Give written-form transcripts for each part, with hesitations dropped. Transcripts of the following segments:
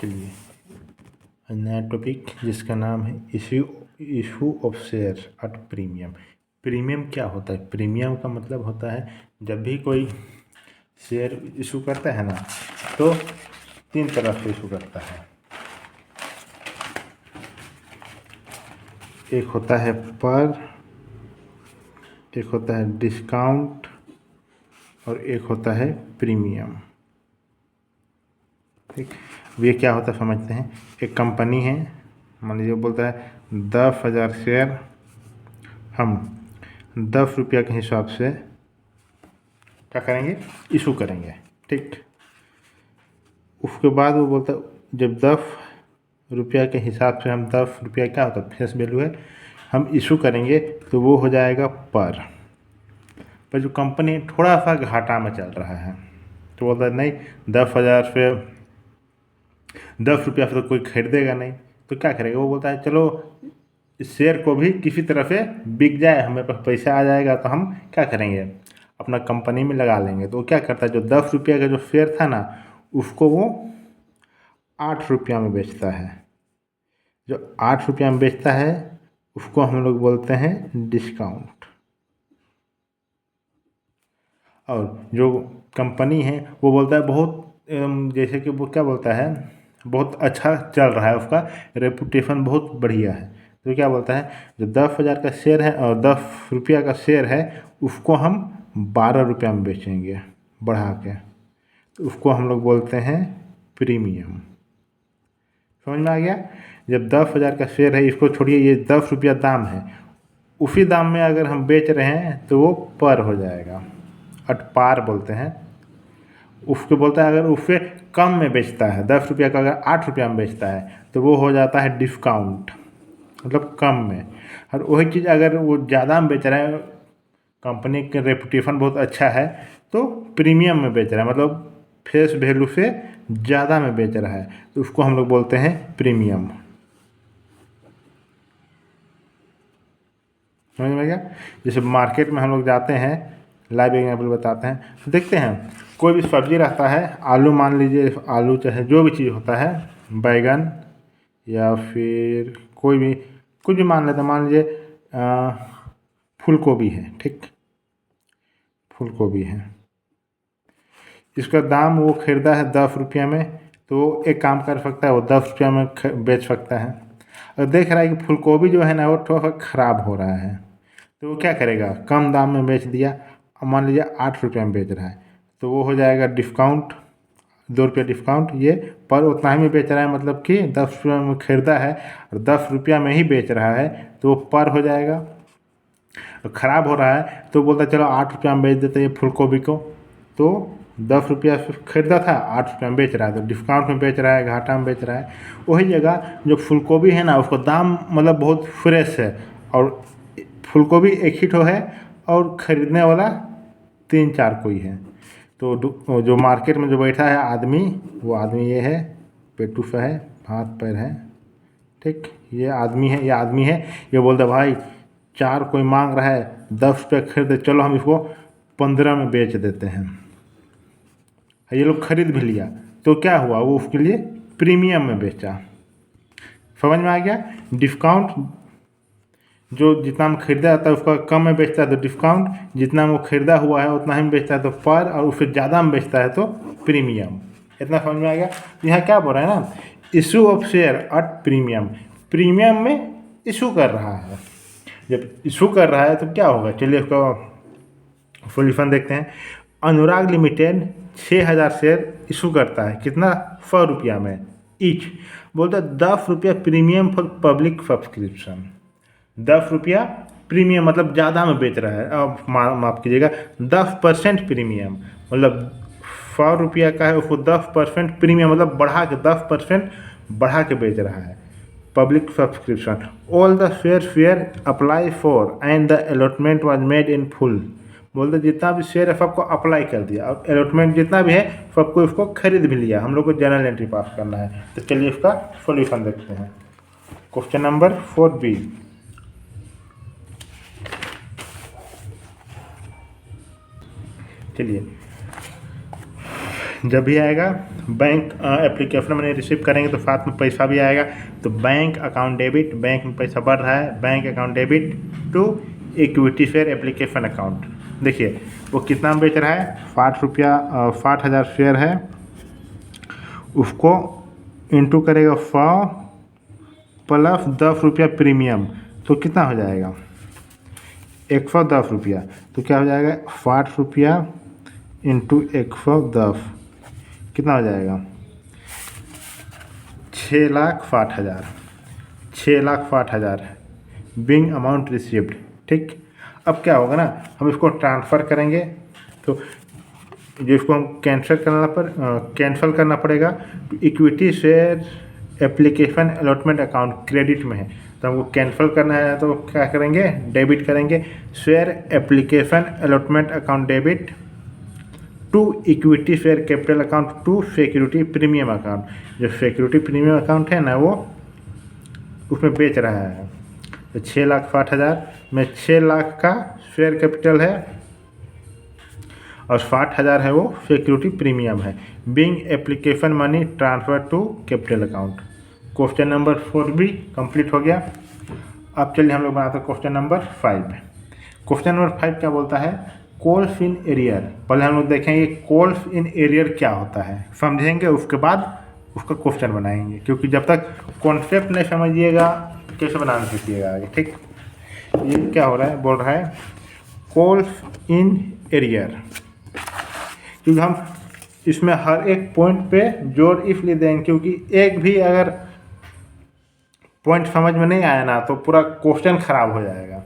चलिए नया टॉपिक जिसका नाम है issue of share at premium. Premium क्या होता है? प्रीमियम का मतलब होता है जब भी कोई शेयर इशू करता है ना, तो 3 तरह से इशू करता है। एक होता है पर, एक होता है डिस्काउंट और एक होता है प्रीमियम। ठीक, ये क्या होता है समझते हैं। एक कंपनी है, मान लीजिए बोलता है 10,000 शेयर हम 10 रुपया के हिसाब से क्या करेंगे, इशू करेंगे। ठीक, उसके बाद वो बोलता है जब 10 रुपया के हिसाब से हम 10 रुपया क्या होता है फेस वैल्यू है, हम इशू करेंगे तो वो हो जाएगा पर जो कंपनी थोड़ा सा घाटा में चल रहा है तो बोलता है नहीं 10,000 पे 10 रुपया से तो कोई खरीदेगा नहीं, तो क्या करेगा, वो बोलता है चलो इस शेयर को भी किसी तरह से बिक जाए, हमें पास पैसा आ जाएगा तो हम क्या करेंगे, अपना कंपनी में लगा लेंगे। तो वो क्या करता है, जो 10 रुपया का जो शेयर था ना उसको वो 8 रुपया में बेचता है। जो 8 रुपया में बेचता है उसको हम लोग बोलते हैं डिस्काउंट। और जो कंपनी है वो बोलता है बहुत जैसे कि वो क्या बोलता है, बहुत अच्छा चल रहा है, उसका रेपुटेशन बहुत बढ़िया है, तो क्या बोलता है जो 10,000 का शेयर है और 10 रुपया का शेयर है उसको हम 12 रुपया में बेचेंगे बढ़ा के, तो उसको हम लोग बोलते हैं प्रीमियम। समझ में आ गया। जब 10,000 का शेयर है, इसको छोड़िए, ये 10 रुपया दाम है, उसी दाम में अगर हम बेच रहे हैं तो वो पर हो जाएगा, अट पार बोलते हैं उसको। बोलता है अगर उससे कम में बेचता है, 10 रुपया का अगर 8 रुपया में बेचता है तो वो हो जाता है डिस्काउंट, मतलब कम में। और वही चीज़ अगर वो ज़्यादा में बेच रहा है, कंपनी का रेपुटेशन बहुत अच्छा है, तो प्रीमियम में बेच रहा है, मतलब फेस वैल्यू से ज़्यादा में बेच रहा है, तो उसको हम लोग बोलते हैं प्रीमियम। समझ में गया। जैसे मार्केट में हम लोग जाते हैं, लाइव एग्जाम्पल बताते हैं, तो देखते हैं कोई भी सब्जी रहता है, आलू मान लीजिए, आलू चाहे जो भी चीज़ होता है, बैगन या फिर कोई भी कुछ भी मान लेते हैं, मान लीजिए फूल गोभी है। ठीक, फूल गोभी है, इसका दाम वो खरीदा है 10 रुपया में, तो एक काम कर सकता है वो 10 रुपया में बेच सकता है। और देख रहा है कि फूल गोभी जो है ना वो थोड़ा सा ख़राब हो रहा है, तो वो क्या करेगा, कम दाम में बेच दिया। मान लीजिए 8 रुपया में बेच रहा है, तो वो हो जाएगा डिस्काउंट, 2 रुपया डिस्काउंट। ये पर उतना ही में बेच रहा है, मतलब कि 10 रुपया में खरीदा है और 10 रुपया में ही बेच रहा है, तो वो पर हो जाएगा। ख़राब हो रहा है तो बोलता है चलो 8 रुपया में बेच देते हैं ये फूल गोभी को, तो 10 रुपया से खरीदा था, 8 रुपया में बेच रहा है, तो डिस्काउंट में बेच रहा है, घाटा में बेच रहा है। वही जगह जो फूल गोभी है ना उसका दाम मतलब बहुत फ्रेश है, और फूल गोभी एक ही ठो है और ख़रीदने वाला 3-4 कोई है, तो जो मार्केट में जो बैठा है आदमी, वो आदमी ये है, पेटू सा है, हाथ पैर है। ठीक, ये आदमी है, ये बोलता भाई 4 कोई मांग रहा है, 10 रुपये खरीदे, चलो हम इसको 15 में बेच देते हैं। ये लोग खरीद भी लिया, तो क्या हुआ, वो उसके लिए प्रीमियम में बेचा। समझ में आ गया। डिस्काउंट जो जितना में खरीदा जाता है उसका कम में बेचता है तो डिस्काउंट, जितना वो खरीदा हुआ है उतना ही में बेचता है तो पर, और उससे ज़्यादा में बेचता है तो प्रीमियम। इतना समझ में आ गया। यहाँ क्या बोल रहा है ना, issue of share at premium, premium में इशू कर रहा है। जब इशू कर रहा है तो क्या होगा, चलिए उसका सोल्यूशन देखते हैं। अनुराग लिमिटेड 6,000 शेयर इशू करता है, कितना, 100 रुपया में ईच। बोलता है 10 रुपया प्रीमियम फॉर पब्लिक सब्सक्रिप्शन, 10 रुपया प्रीमियम मतलब ज़्यादा में बेच रहा है। अब माफ़ कीजिएगा, 10% प्रीमियम, मतलब 100 रुपया का है उसको 10% प्रीमियम, मतलब बढ़ा के 10% बढ़ा के बेच रहा है। Public subscription, all the share apply for and the allotment was made in full. बोलते जितना भी शेयर है सबको अप्लाई कर दिया, और अलॉटमेंट जितना भी है सबको उसको खरीद भी लिया, हम लोग को जनरल एंट्री पास करना है। तो चलिए इसका सॉल्यूशन देखते हैं। Question number 4B। चलिए, जब भी आएगा बैंक एप्लीकेशन मनी रिसीव करेंगे तो साथ में पैसा भी आएगा। तो बैंक अकाउंट डेबिट, बैंक में पैसा बढ़ रहा है, bank account debit to equity share application account. देखिए वो कितना में बेच रहा है, 60,000 शेयर है, उसको इंटू करेगा 100 प्लस 10 रुपया प्रीमियम, तो कितना हो जाएगा 110 रुपया। तो क्या हो जाएगा 60 रुपया इंटू 110 कितना हो जाएगा 6,60,000, 6,60,000 बिंग अमाउंट रिसीव्ड। ठीक, अब क्या होगा ना, हम इसको ट्रांसफ़र करेंगे तो जो इसको हम कैंसिल करना पड़ेगा। तो equity share application allotment account credit में है, तो हमको कैंसिल करना है तो क्या करेंगे, डेबिट करेंगे। Share application allotment account debit to equity share capital account to security premium account. जो सिक्योरिटी प्रीमियम अकाउंट है ना, वो उसमें बेच रहा है। तो 6,60,000 में 6 लाख का शेयर कैपिटल है और 60,000 है वो सिक्योरिटी प्रीमियम है। Being application money transfer to capital account. Question number 4 भी कंप्लीट हो गया। अब चलिए हम लोग बनाते हैं क्वेश्चन नंबर 5। क्वेश्चन नंबर 5 क्या बोलता है, कॉल्स इन एरियर। पहले हम लोग देखेंगे कॉल्स इन एरियर क्या होता है, समझेंगे, उसके बाद उसका क्वेश्चन बनाएंगे, क्योंकि जब तक कॉन्सेप्ट नहीं समझिएगा कैसे बनाना सीखिएगा आगे। ठीक, ये क्या हो रहा है, बोल रहा है कॉल्स इन एरियर, क्योंकि हम इसमें हर एक पॉइंट पे जोर इसलिए देंगे क्योंकि एक भी अगर पॉइंट समझ में नहीं आया ना तो पूरा क्वेश्चन खराब हो जाएगा।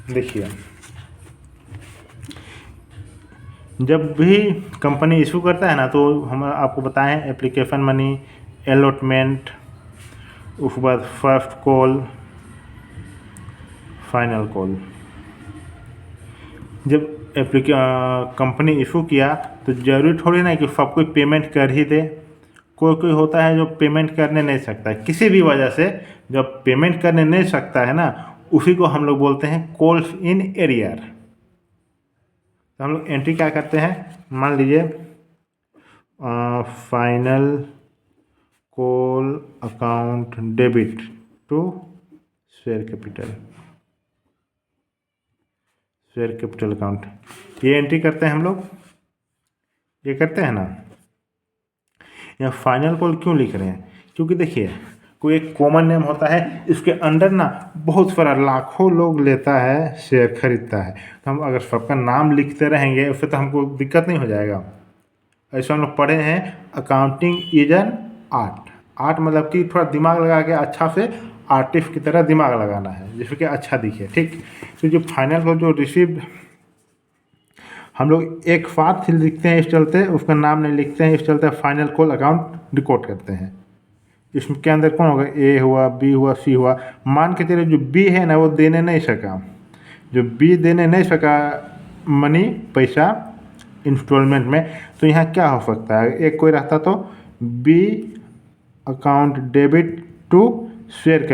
देखिए, जब भी कंपनी इशू करता है ना, तो हम आपको बताएं एप्लीकेशन मनी, अलॉटमेंट, उसके बाद फर्स्ट कॉल, फाइनल कॉल। जब कंपनी इशू किया तो ज़रूरी थोड़ी ना कि सब कोई पेमेंट कर ही दे। कोई कोई होता है जो पेमेंट करने नहीं सकता है किसी भी वजह से। जब पेमेंट करने नहीं सकता है ना, उसी को हम लोग बोलते हैं कॉल्स इन एरियर। तो हम लोग एंट्री क्या करते हैं, मान लीजिए final call account debit to share capital account, ये एंट्री करते हैं हम लोग, ये करते हैं ना। यहाँ फाइनल कॉल क्यों लिख रहे हैं, क्योंकि देखिए कोई एक कॉमन नेम होता है, इसके अंडर ना बहुत सारा लाखों लोग लेता है, शेयर खरीदता है। तो हम अगर सबका नाम लिखते रहेंगे उससे तो हमको दिक्कत नहीं हो जाएगा। ऐसे हम लोग पढ़े हैं अकाउंटिंग इज एन आर्ट मतलब कि थोड़ा दिमाग लगा के अच्छा से आर्टिस्ट की तरह दिमाग लगाना है जिससे कि अच्छा दिखे। ठीक, तो जो फाइनल को जो रिसीव हम लोग एक साथ लिखते हैं, इस चलते उसका नाम नहीं लिखते हैं, इस चलते फाइनल कॉल अकाउंट रिकॉर्ड करते हैं। इसके अंदर कौन होगा, ए हुआ, बी हुआ, सी हुआ। मान के चलिए जो बी है ना वो देने नहीं सका, जो बी देने नहीं सका मनी, पैसा इंस्टॉलमेंट में, तो यहाँ क्या हो सकता है, एक कोई रहता तो B account debit to share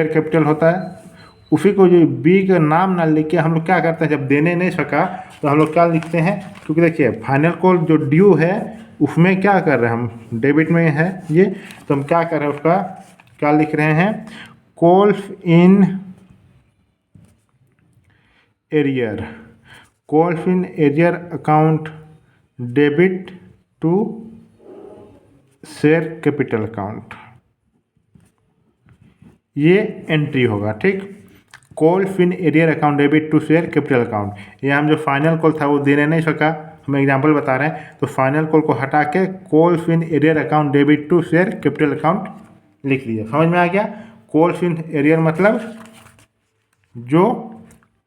capital होता है। उसी को जो बी का नाम ना लिख के हम लोग क्या करते हैं, जब देने नहीं सका तो हम लोग क्या लिखते हैं, क्योंकि देखिए फाइनल कॉल जो ड्यू है उसमें क्या कर रहे हैं हम, डेबिट में है ये, तो हम क्या कर रहे हैं उसका क्या लिख रहे हैं, calls in arrear account debit to share capital account, ये एंट्री होगा। ठीक, calls in arrear account debit to share capital account. ये हम जो फाइनल कॉल था वो देने नहीं सका, हम एग्जांपल बता रहे हैं, तो फाइनल कॉल को हटा के calls in arrear account debit to share capital account लिख दिया। समझ में आ गया। कॉल्स इन एरियर मतलब जो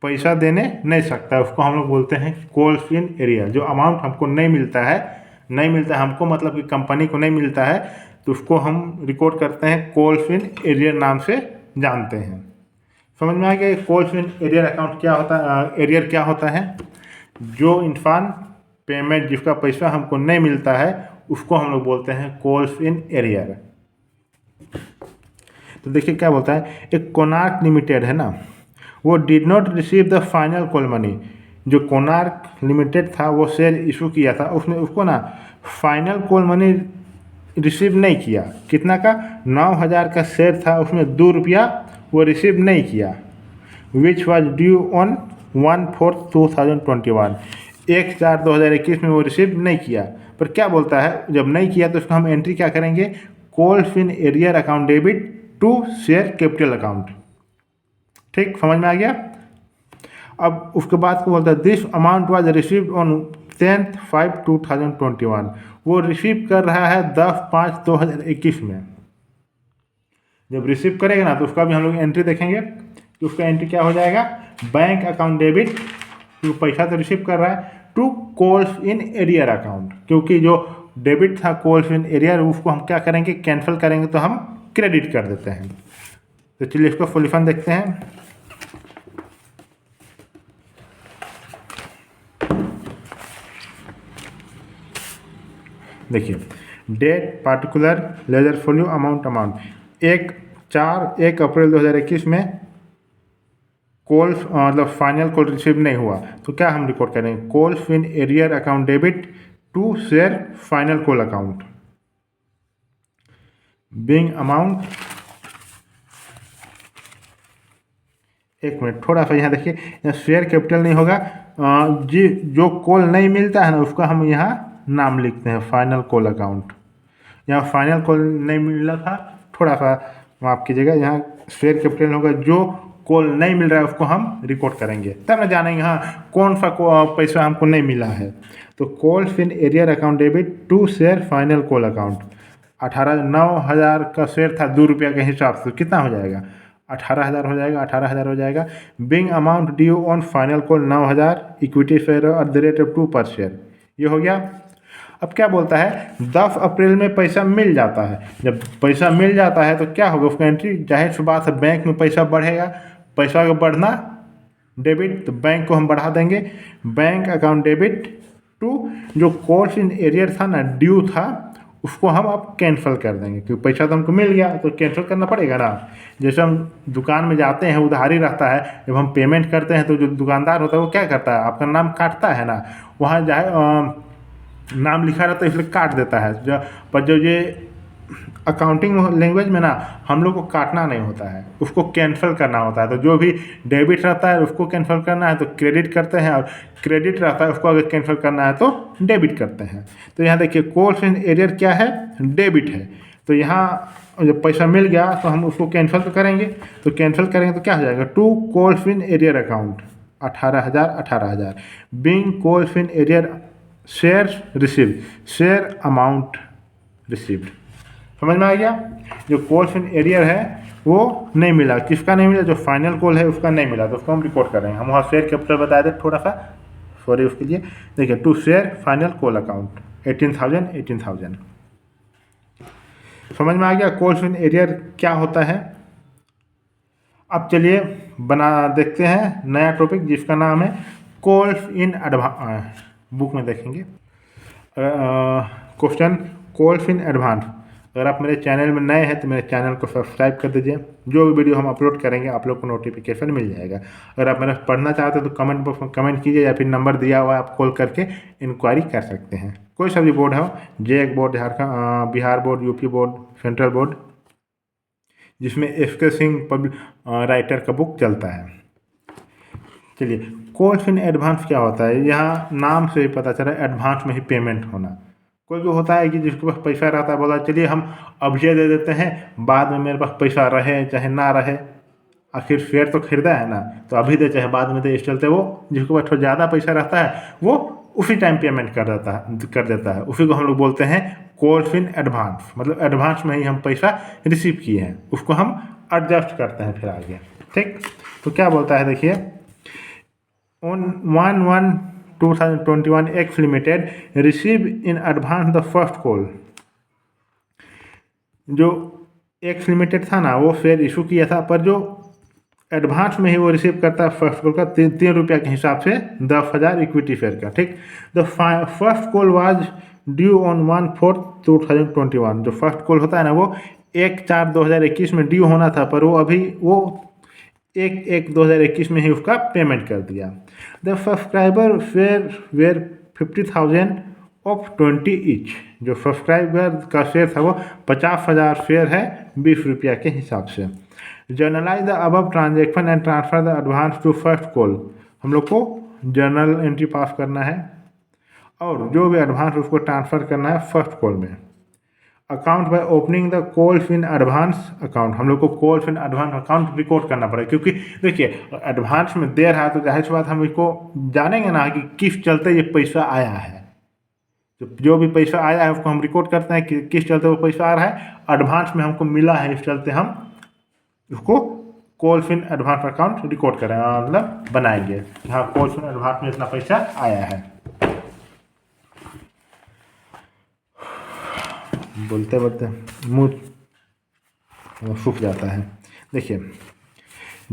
पैसा देने नहीं सकता उसको हम लोग बोलते हैं कॉल्स इन एरियर। जो अमाउंट हमको नहीं मिलता है हमको, मतलब कि कंपनी को नहीं मिलता है, तो उसको हम रिकॉर्ड करते हैं कॉल्स इन एरियर नाम से जानते हैं। समझ में आ गया। कॉल्स इन एरियर अकाउंट क्या होता है, एरियर क्या होता है, जो इंसान पेमेंट जिसका पैसा हमको नहीं मिलता है उसको हम लोग बोलते हैं कॉल्स इन एरियर। तो देखिए क्या बोलता है, एक कोणार्क लिमिटेड है ना, वो did not receive the final call money. जो कोणार्क लिमिटेड था वो शेयर इशू किया था, उसने उसको ना फाइनल कॉल मनी रिसीव नहीं किया। कितना का? 9,000 का शेयर था, उसमें ₹2 वो रिसीव नहीं किया। Which was due on 1/4/2021। 1/4/2021 में वो रिसीव नहीं किया। पर क्या बोलता है, जब नहीं किया तो उसको हम एंट्री क्या करेंगे? Call in arrear account debit to share capital account. ठीक, समझ में आ गया? अब उसके बाद को बोलता है this amount was received on 10/5/2021। वो रिसीव कर रहा है 10/5/2021 में। जब रिसीव करेगा ना तो उसका भी हम लोग एंट्री देखेंगे। तो उसका एंट्री क्या हो जाएगा? बैंक अकाउंट डेबिट, तो पैसा तो रिसीव कर रहा है, to calls in arrear account, क्योंकि जो डेबिट था कॉल्स इन एरियर उसको हम क्या करेंगे? कैंसिल करेंगे, तो हम क्रेडिट कर देते हैं। तो चलिए इसको फुल फॉर्म देखते हैं। देखिए, डेट पार्टिकुलर लेजर फॉल्यू अमाउंट 1 अप्रैल 2021 में कॉल मतलब फाइनल कॉल रिसीव नहीं हुआ, तो क्या हम रिकॉर्ड करेंगे? Call in arrear account debit to share final call account being amount. एक मिनट, थोड़ा सा यहाँ देखिए, यहाँ शेयर कैपिटल नहीं होगा, जी जो कॉल नहीं मिलता है ना उसका हम यहाँ नाम लिखते हैं फाइनल कॉल अकाउंट। यहाँ फाइनल कॉल नहीं मिला था, थोड़ा सा माफ कीजिएगा, यहाँ शेयर कैपिटल होगा, जो कॉल नहीं मिल रहा है उसको हम रिकॉर्ड करेंगे, तब ना जानेंगे हाँ कौन सा पैसा हमको नहीं मिला है। तो call in arrear account debit to share final call account. 9,000 का शेयर था ₹2 के हिसाब से, कितना हो जाएगा? 18,000 हो जाएगा, 18,000 हो जाएगा। Bing amount due on final call 9,000, equity share @2 पर शेयर, ये हो गया। अब क्या बोलता है? 10 अप्रैल में पैसा मिल जाता है। जब पैसा मिल जाता है तो क्या होगा? उसका एंट्री, जाहिर सी बात है बैंक में पैसा बढ़ेगा, पैसा का बढ़ना डेबिट, तो बैंक को हम बढ़ा देंगे। बैंक अकाउंट डेबिट टू जो कॉल्स इन एरियर था ना, ड्यू था, उसको हम अब कैंसिल कर देंगे, क्योंकि पैसा तो हमको मिल गया तो कैंसिल करना पड़ेगा ना। जैसे हम दुकान में जाते हैं, उधारी रहता है, जब हम पेमेंट करते हैं तो जो दुकानदार होता है वो क्या करता है? आपका नाम काटता है ना, वहाँ जाए नाम लिखा रहता है इसलिए काट देता है। पर जो ये अकाउंटिंग लैंग्वेज में ना हम लोग को काटना नहीं होता है, उसको कैंसिल करना होता है। तो जो भी डेबिट रहता है उसको कैंसिल करना है तो क्रेडिट करते हैं, और क्रेडिट रहता है उसको अगर कैंसिल करना है तो डेबिट करते हैं। तो यहाँ देखिए कॉल्स इन एरियर क्या है? डेबिट है। तो यहाँ जब पैसा मिल गया तो हम उसको कैंसिल तो करेंगे, तो कैंसिल करेंगे तो क्या हो जाएगा? To calls in arrear account 18,000 being calls in arrear share receive, share amount received. समझ में आ गया? जो कॉल इन एरियर है वो नहीं मिला, किसका नहीं मिला? जो फाइनल कॉल है उसका नहीं मिला, तो उसको हम रिकॉर्ड कर रहे हैं। हम वहाँ शेयर कैपिटल बताए थे थोड़ा सा, सॉरी उसके लिए। देखिए to share final call account 18,000। समझ में आ गया कॉल इन एरियर क्या होता है? अब चलिए बना देखते हैं नया टॉपिक जिसका नाम है कॉल इन एडवांस। बुक में देखेंगे क्वेश्चन कॉल इन एडवांस। अगर आप मेरे चैनल में नए हैं तो मेरे चैनल को सब्सक्राइब कर दीजिए, जो भी वीडियो हम अपलोड करेंगे आप लोग को नोटिफिकेशन मिल जाएगा। अगर आप मेरा पढ़ना चाहते हैं तो कमेंट बॉक्स में कमेंट कीजिए, या फिर नंबर दिया हुआ है आप कॉल करके इंक्वायरी कर सकते हैं। कोई सा भी बोर्ड हो, JEC board, Jharkhand Bihar board, UP board, central board, जिसमें SK सिंह पब्लिक राइटर का बुक चलता है। चलिए कॉल इन एडवांस क्या होता है? यहाँ नाम से ही पता चला एडवांस में ही पेमेंट होना। कोई भी होता है कि जिसके पास पैसा रहता है, बोला चलिए हम अभी दे देते हैं, बाद में मेरे पास पैसा रहे चाहे ना रहे, आखिर शेयर तो खरीदा है ना, तो अभी दे चाहे बाद में दे। इस चलते वो जिसके पास थोड़ा ज़्यादा पैसा रहता है वो उसी टाइम पेमेंट कर देता है। उसी को हम लोग बोलते हैं कॉल इन एडवांस, मतलब एडवांस में ही हम पैसा रिसीव किए हैं, उसको हम एडजस्ट करते हैं फिर आगे। ठीक, तो क्या बोलता है देखिए, On 1/1/2021 X Limited receive in advance the first call। जो X Limited था ना वो शेयर इशू किया था, पर जो एडवांस में ही वो रिसीव करता है फर्स्ट कॉल का ₹3 के हिसाब से 10,000 इक्विटी शेयर का। ठीक, the first call was due on 1/4/2021। जो फर्स्ट कॉल होता है ना वो 1/4/2021 में ड्यू होना था, पर वो अभी वो 1/1/2021 में ही उसका पेमेंट कर दिया। The subscriber fair were 50,000 of 20 each. जो सब्सक्राइबर का शेयर था वो 50,000 शेयर है 20 रुपया के हिसाब से। Journalise the above transaction and transfer the advance to first call. हम लोग को जर्नल एंट्री पास करना है और जो भी एडवांस उसको ट्रांसफ़र करना है फर्स्ट कॉल में। Account by opening the calls in advance account. हम लोग को calls in advance account record करना पड़ेगा, क्योंकि देखिए एडवांस में देर है तो जाहिर सी बात हम इसको जानेंगे ना कि किस चलते ये पैसा आया है। जो भी पैसा आया है उसको हम रिकॉर्ड करते हैं कि किस चलते वो पैसा आ रहा है, एडवांस में हमको मिला है इस चलते हम उसको calls in advance account record करें, मतलब बनाएंगे। हाँ, कॉल्स इन एडवांस में इतना पैसा आया है। बोलते बोलते मुंह सूख जाता है। देखिए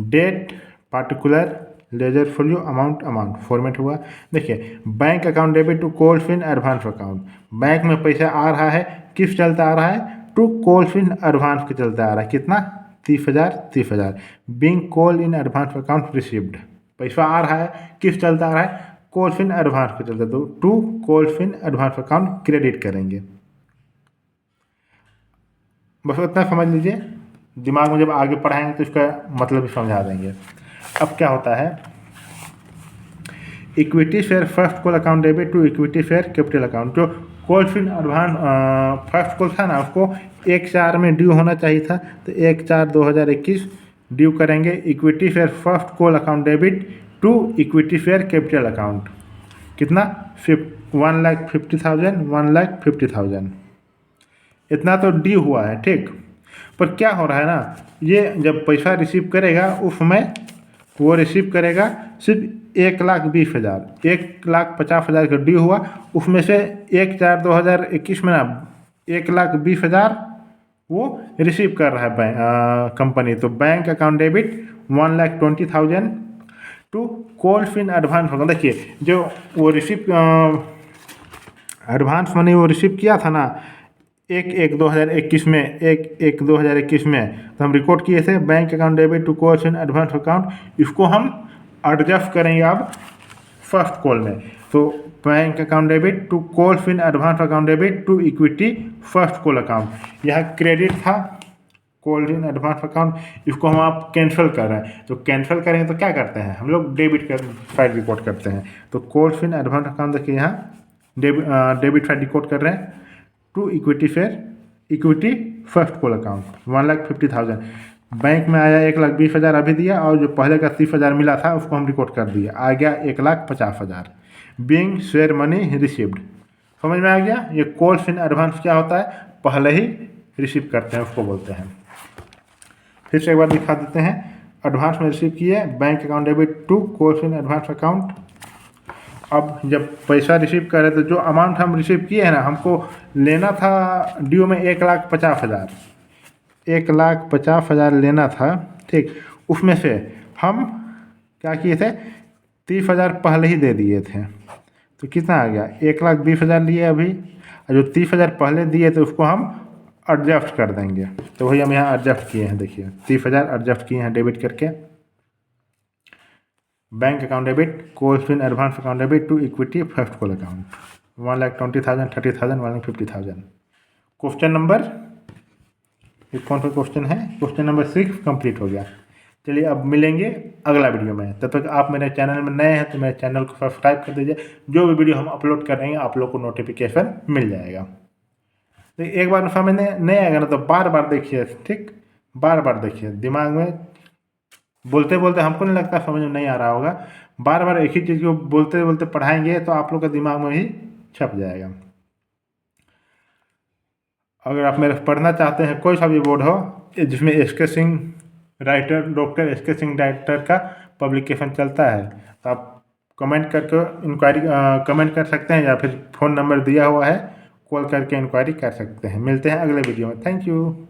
date particular ledger folio amount format हुआ। देखिए bank account debit to calls in advance account. बैंक में पैसा आ रहा है, किस चलते आ रहा है, टू कॉल्स इन एडवांस के चलते आ रहा है। कितना, 30,000। Being call in advance account received. पैसा आ रहा है, किस चलते आ रहा है, कॉल्स इन एडवांस के चलते, तो to calls in advance account credit करेंगे। बस उतना समझ लीजिए, दिमाग में जब आगे पढ़ाएंगे तो इसका मतलब भी समझा देंगे। अब क्या होता है, equity share first call account debit to equity share capital account. जो calls in advance first call था ना, उसको 1/4 में ड्यू होना चाहिए था, तो 1/4/2021 ड्यू करेंगे। Equity share first call account debit to equity share capital account. कितना, 1,50,000 1,50,000 इतना तो ड्यू हुआ है, ठीक। पर क्या हो रहा है ना, ये जब पैसा रिसीव करेगा उस समय वो रिसीव करेगा सिर्फ 1,20,000, 1,50,000 का ड्यू हुआ, उसमें से 1/4/2021 में ना 1,20,000 वो रिसीव कर रहा है बैंक कंपनी। तो bank account debit 1,20,000 to calls in advance होगा। देखिए जो वो रिसीव एडवांस मनी वो रिसीव किया था ना 1/1/2021 में, 1/1/2021 में, तो हम रिकॉर्ड किए थे bank account debit to calls in advance account. इसको हम एडजस्ट करेंगे अब फर्स्ट कॉल में। तो bank account debit to calls in advance account debit to equity first call account. यह क्रेडिट था कॉल्स इन एडवांस अकाउंट, इसको हम आप कैंसिल कर रहे हैं। तो कैंसिल करेंगे तो क्या करते हैं हम लोग, डेबिट कर साइड रिकॉर्ड करते हैं। तो कॉल्स इन एडवांस अकाउंट देखिए यहाँ डेबिट साइड रिकॉर्ड कर रहे हैं to equity share equity first call account 1,50,000। Bank में आया 1,20,000 अभी दिया, और जो पहले का 30,000 मिला था उसको हम रिकॉर्ड कर दिया, आ गया 1,50,000। Being share money received. समझ में आ गया, ये कॉल्स इन एडवांस क्या होता है, पहले ही रिसीव करते हैं उसको बोलते हैं। फिर से एक बार दिखा देते हैं, एडवांस में रिसीव किए bank account debit to calls in advance account. अब जब पैसा रिसीव करे तो जो अमाउंट हम रिसीव किए हैं ना, हमको लेना था ड्यू में 1,50,000, 1,50,000 लेना था, ठीक। उसमें से हम क्या किए थे, 30,000 पहले ही दे दिए थे, तो कितना आ गया, 1,20,000 लिए अभी, और जो 30,000 पहले दिए थे उसको हम एडजस्ट कर देंगे। तो वही हम यहाँ एडजस्ट किए हैं, देखिए 30,000 एडजस्ट किए हैं डेबिट करके। Bank account debit calls in advance account debit to equity first call account 1,20,000 30,000 1,50,000। Question number, कौन सा क्वेश्चन है, क्वेश्चन नंबर 6 कंप्लीट हो गया। चलिए अब मिलेंगे अगला वीडियो में, तब तक आप मेरे चैनल में नए हैं तो मेरे चैनल को सब्सक्राइब कर दीजिए। जो भी वीडियो हम अपलोड कर रहे हैं आप लोग को नोटिफिकेशन मिल जाएगा। तो एक बार समझ नहीं आएगा ना तो बार बार देखिए, ठीक, बार बार देखिए, दिमाग में बोलते बोलते हमको नहीं लगता समझ में नहीं आ रहा होगा, बार बार एक ही चीज़ को बोलते बोलते पढ़ाएंगे तो आप लोग के दिमाग में ही छप जाएगा। अगर आप मेरे पढ़ना चाहते हैं कोई सा भी बोर्ड हो जिसमें SK Singh writer, doctor SK Singh writer का पब्लिकेशन चलता है, तो आप कमेंट करके इंक्वायरी कमेंट कर सकते हैं, या फिर फ़ोन नंबर दिया हुआ है, कॉल करके इंक्वायरी कर सकते हैं। मिलते हैं अगले वीडियो में, थैंक यू।